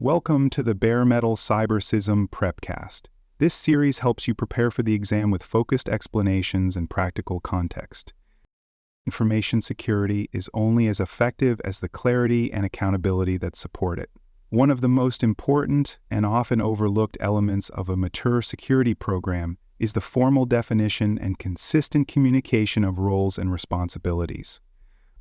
Welcome to the Bare Metal CyberSysm Prepcast. This series helps you prepare for the exam with focused explanations and practical context. Information security is only as effective as the clarity and accountability that support it. One of the most important and often overlooked elements of a mature security program is the formal definition and consistent communication of roles and responsibilities.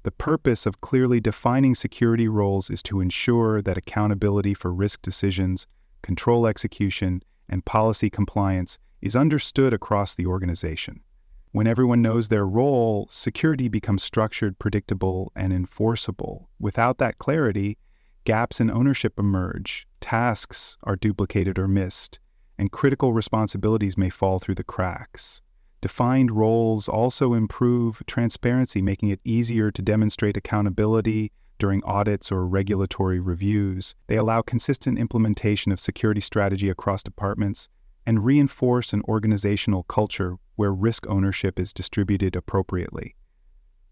The purpose of clearly defining security roles is to ensure that accountability for risk decisions, control execution, and policy compliance is understood across the organization. When everyone knows their role, security becomes structured, predictable, and enforceable. Without that clarity, gaps in ownership emerge, tasks are duplicated or missed, and critical responsibilities may fall through the cracks. Defined roles also improve transparency, making it easier to demonstrate accountability during audits or regulatory reviews. They allow consistent implementation of security strategy across departments and reinforce an organizational culture where risk ownership is distributed appropriately.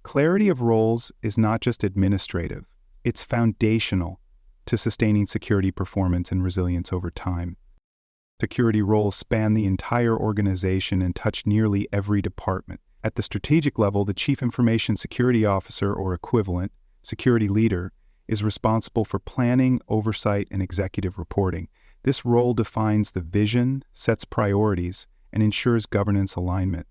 Clarity of roles is not just administrative, it's foundational to sustaining security performance and resilience over time. Security roles span the entire organization and touch nearly every department. At the strategic level, the Chief Information Security Officer or equivalent, security leader, is responsible for planning, oversight, and executive reporting. This role defines the vision, sets priorities, and ensures governance alignment.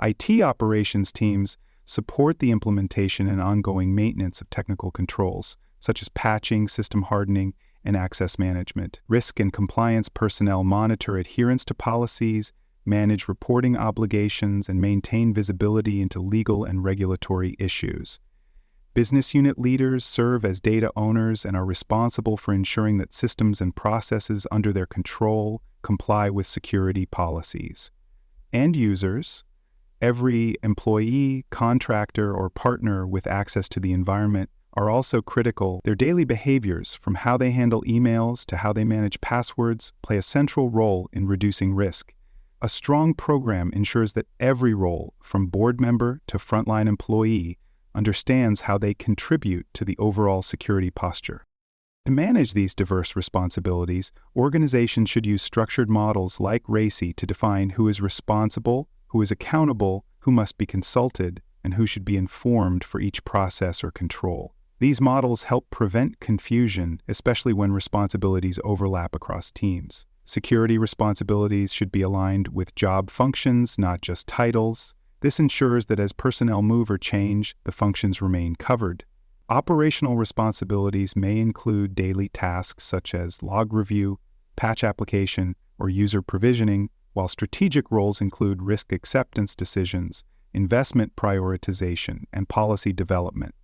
IT operations teams support the implementation and ongoing maintenance of technical controls, such as patching, system hardening, and access management. Risk and compliance personnel monitor adherence to policies, manage reporting obligations, and maintain visibility into legal and regulatory issues. Business unit leaders serve as data owners and are responsible for ensuring that systems and processes under their control comply with security policies. End users, every employee, contractor, or partner with access to the environment, are also critical. Their daily behaviors, from how they handle emails to how they manage passwords, play a central role in reducing risk. A strong program ensures that every role, from board member to frontline employee, understands how they contribute to the overall security posture. To manage these diverse responsibilities, organizations should use structured models like RACI to define who is responsible, who is accountable, who must be consulted, and who should be informed for each process or control. These models help prevent confusion, especially when responsibilities overlap across teams. Security responsibilities should be aligned with job functions, not just titles. This ensures that as personnel move or change, the functions remain covered. Operational responsibilities may include daily tasks such as log review, patch application, or user provisioning, while strategic roles include risk acceptance decisions, investment prioritization, and policy development.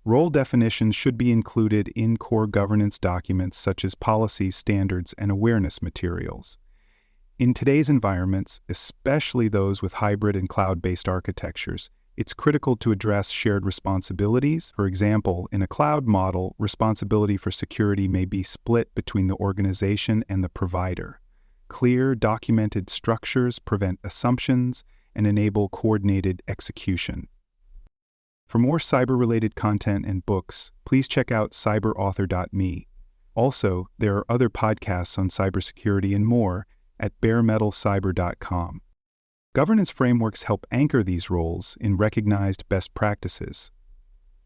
Role definitions should be included in core governance documents such as policies, standards, and awareness materials. In today's environments, especially those with hybrid and cloud-based architectures, it's critical to address shared responsibilities. For example, in a cloud model, responsibility for security may be split between the organization and the provider. Clear, documented structures prevent assumptions and enable coordinated execution. For more cyber-related content and books, please check out cyberauthor.me. Also, there are other podcasts on cybersecurity and more at baremetalcyber.com. Governance frameworks help anchor these roles in recognized best practices.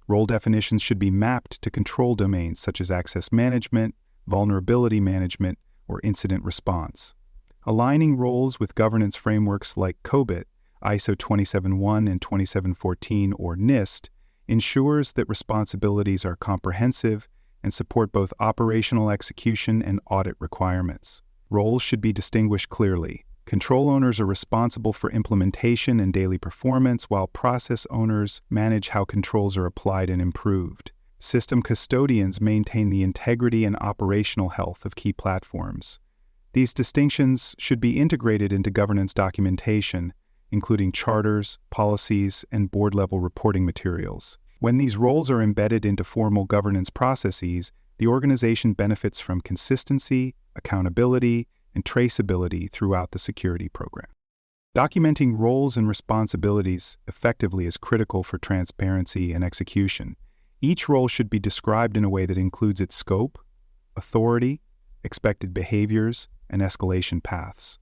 Role definitions should be mapped to control domains such as access management, vulnerability management, or incident response. Aligning roles with governance frameworks like COBIT, ISO 27001 and 27014, or NIST, ensures that responsibilities are comprehensive and support both operational execution and audit requirements. Roles should be distinguished clearly. Control owners are responsible for implementation and daily performance, while process owners manage how controls are applied and improved. System custodians maintain the integrity and operational health of key platforms. These distinctions should be integrated into governance documentation, including charters, policies, and board-level reporting materials. When these roles are embedded into formal governance processes, the organization benefits from consistency, accountability, and traceability throughout the security program. Documenting roles and responsibilities effectively is critical for transparency and execution. Each role should be described in a way that includes its scope, authority, expected behaviors, and escalation paths.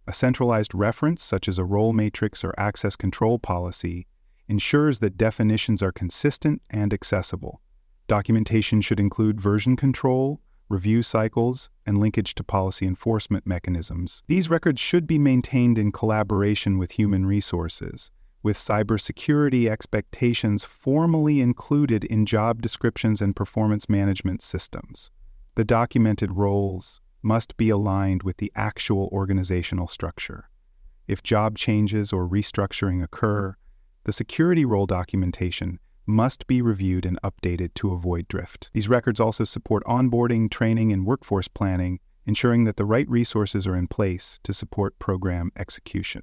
A centralized reference, such as a role matrix or access control policy, ensures that definitions are consistent and accessible. Documentation should include version control, review cycles, and linkage to policy enforcement mechanisms. These records should be maintained in collaboration with human resources, with cybersecurity expectations formally included in job descriptions and performance management systems. The documented roles must be aligned with the actual organizational structure. If job changes or restructuring occur, the security role documentation must be reviewed and updated to avoid drift. These records also support onboarding, training, and workforce planning, ensuring that the right resources are in place to support program execution.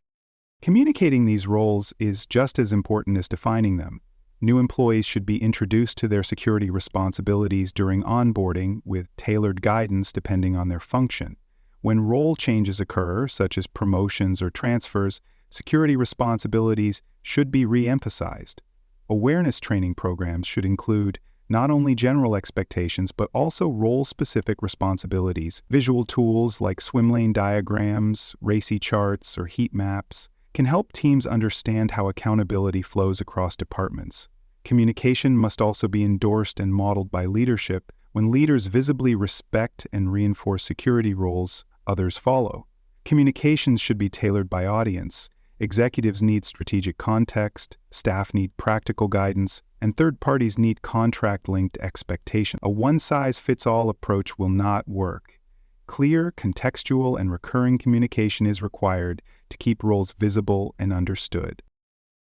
Communicating these roles is just as important as defining them. New employees should be introduced to their security responsibilities during onboarding with tailored guidance depending on their function. When role changes occur, such as promotions or transfers, security responsibilities should be re-emphasized. Awareness training programs should include not only general expectations but also role-specific responsibilities. Visual tools like swim lane diagrams, RACI charts, or heat maps can help teams understand how accountability flows across departments. Communication must also be endorsed and modeled by leadership. When leaders visibly respect and reinforce security roles, others follow. Communications should be tailored by audience. Executives need strategic context, staff need practical guidance, and third parties need contract-linked expectation. A one-size-fits-all approach will not work. Clear, contextual, and recurring communication is required to keep roles visible and understood.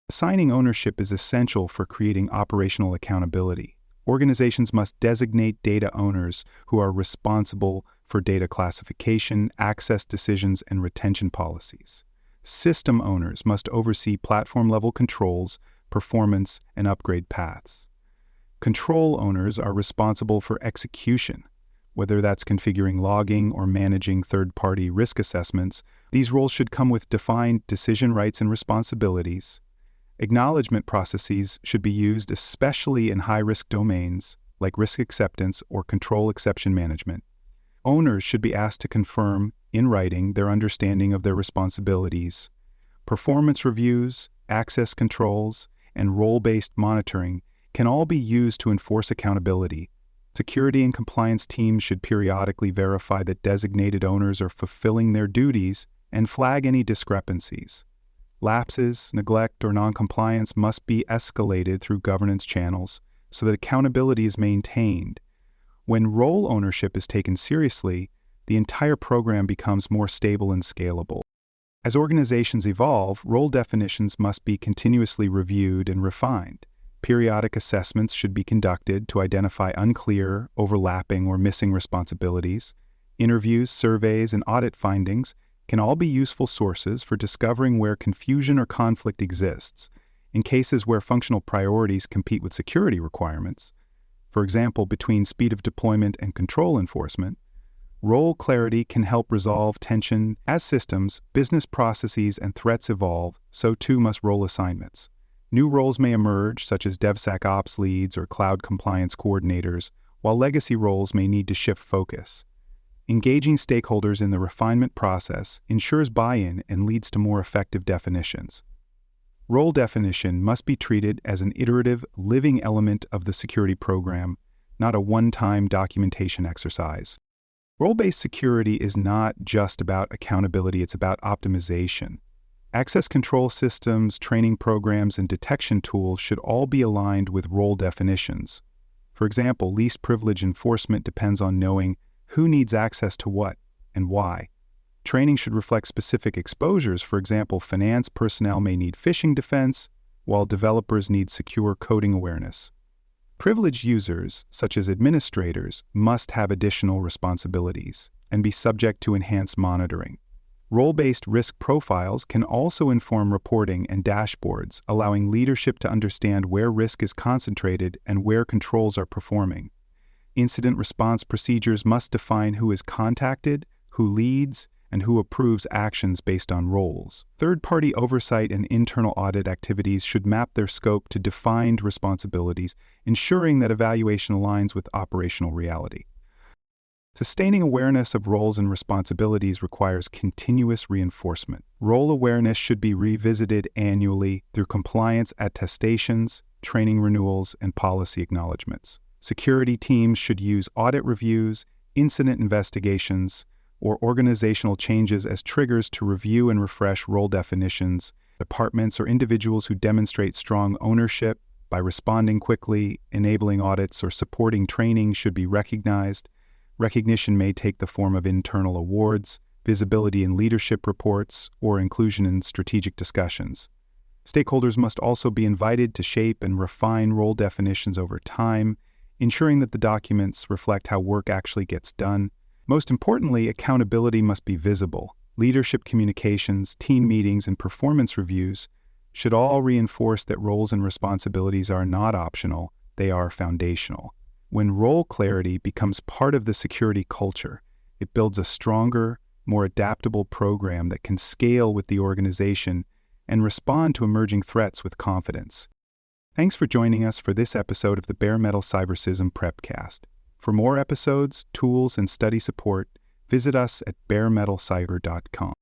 Assigning ownership is essential for creating operational accountability. Organizations must designate data owners who are responsible for data classification, access decisions, and retention policies. System owners must oversee platform-level controls, performance, and upgrade paths. Control owners are responsible for execution, whether that's configuring logging or managing third-party risk assessments. These roles should come with defined decision rights and responsibilities. Acknowledgement processes should be used especially in high-risk domains like risk acceptance or control exception management. Owners should be asked to confirm, in writing, their understanding of their responsibilities. Performance reviews, access controls, and role-based monitoring can all be used to enforce accountability. Security and compliance teams should periodically verify that designated owners are fulfilling their duties and flag any discrepancies. Lapses, neglect, or noncompliance must be escalated through governance channels so that accountability is maintained. When role ownership is taken seriously, the entire program becomes more stable and scalable. As organizations evolve, role definitions must be continuously reviewed and refined. Periodic assessments should be conducted to identify unclear, overlapping, or missing responsibilities. Interviews, surveys, and audit findings can all be useful sources for discovering where confusion or conflict exists. In cases where functional priorities compete with security requirements, for example, between speed of deployment and control enforcement, role clarity can help resolve tension. As systems, business processes, and threats evolve, so too must role assignments. New roles may emerge, such as DevSecOps leads or cloud compliance coordinators, while legacy roles may need to shift focus. Engaging stakeholders in the refinement process ensures buy-in and leads to more effective definitions. Role definition must be treated as an iterative, living element of the security program, not a one-time documentation exercise. Role-based security is not just about accountability, it's about optimization. Access control systems, training programs, and detection tools should all be aligned with role definitions. For example, least privilege enforcement depends on knowing who needs access to what and why. Training should reflect specific exposures. For example, finance personnel may need phishing defense, while developers need secure coding awareness. Privileged users, such as administrators, must have additional responsibilities and be subject to enhanced monitoring. Role-based risk profiles can also inform reporting and dashboards, allowing leadership to understand where risk is concentrated and where controls are performing. Incident response procedures must define who is contacted, who leads, and who approves actions based on roles. Third-party oversight and internal audit activities should map their scope to defined responsibilities, ensuring that evaluation aligns with operational reality. Sustaining awareness of roles and responsibilities requires continuous reinforcement. Role awareness should be revisited annually through compliance attestations, training renewals, and policy acknowledgments. Security teams should use audit reviews, incident investigations, or organizational changes as triggers to review and refresh role definitions. Departments or individuals who demonstrate strong ownership by responding quickly, enabling audits, or supporting training should be recognized. Recognition may take the form of internal awards, visibility in leadership reports, or inclusion in strategic discussions. Stakeholders must also be invited to shape and refine role definitions over time, ensuring that the documents reflect how work actually gets done. Most importantly, accountability must be visible. Leadership communications, team meetings, and performance reviews should all reinforce that roles and responsibilities are not optional, they are foundational. When role clarity becomes part of the security culture, it builds a stronger, more adaptable program that can scale with the organization and respond to emerging threats with confidence. Thanks for joining us for this episode of the Bare Metal CyberSysm Prepcast. For more episodes, tools, and study support, visit us at baremetalcyber.com.